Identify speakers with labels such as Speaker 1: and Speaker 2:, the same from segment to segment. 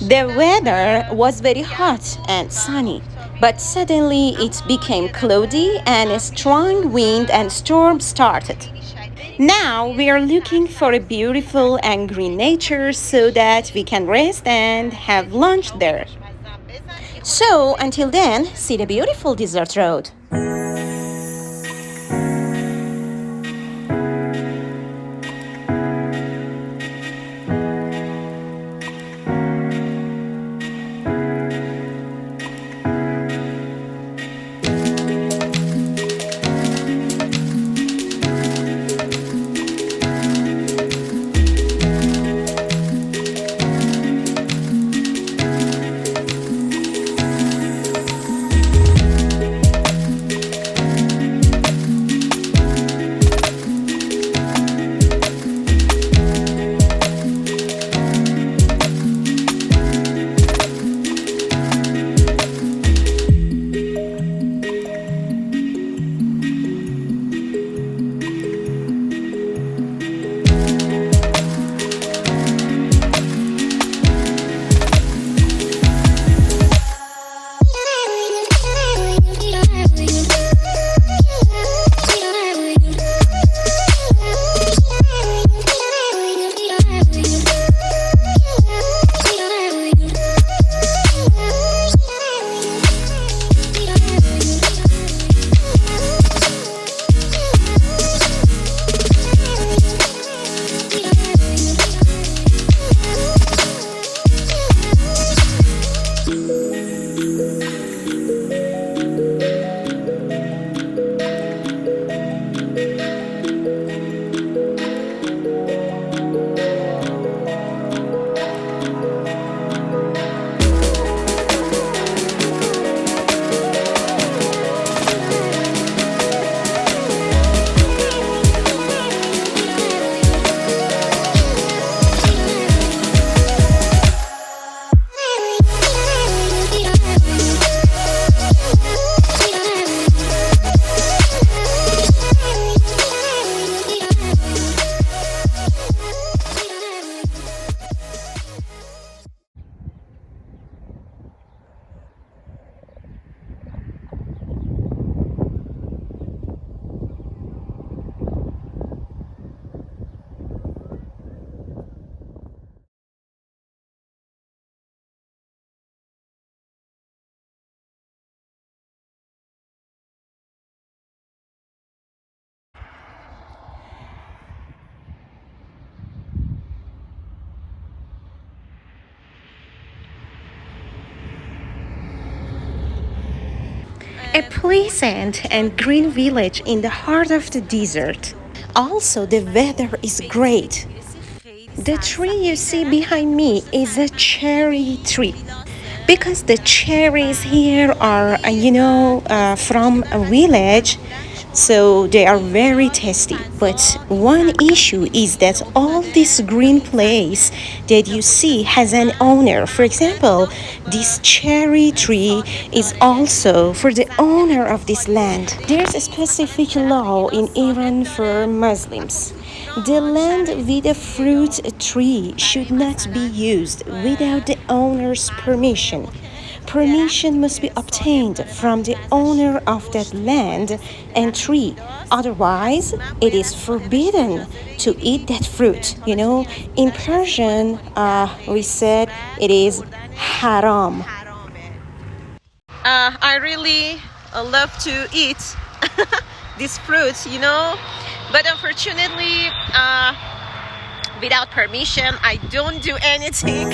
Speaker 1: The weather was very hot and sunny, but suddenly it became cloudy and a strong wind and storm started. Now we are looking for a beautiful and green nature so that we can rest and have lunch there. So until then, see the beautiful desert road. A pleasant and green village in the heart of the desert. Also, the weather is great. The tree you see behind me is a cherry tree because the cherries here are, from a village, so they are very tasty. But one issue is that all this green place that you see has an owner. For example, this cherry tree is also for the owner of this land. There's a specific law in Iran for Muslims. The land with a fruit tree should not be used without the owner's permission. Permission must be obtained from the owner of that land and tree. Otherwise, it is forbidden to eat that fruit. In Persian, we said it is haram. I really love to eat this fruit, but unfortunately, without permission, I don't do anything.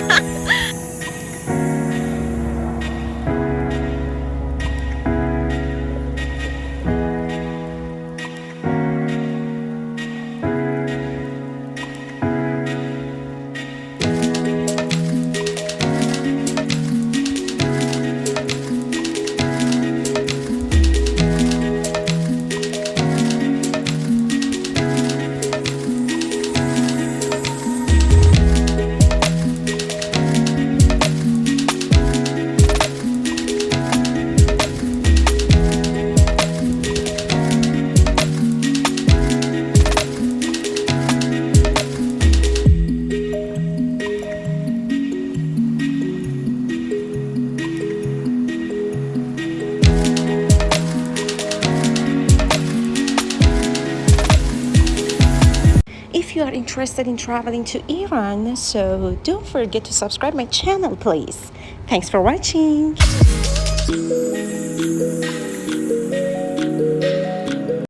Speaker 1: you are interested in traveling to Iran, so don't forget to subscribe my channel, please. Thanks for watching.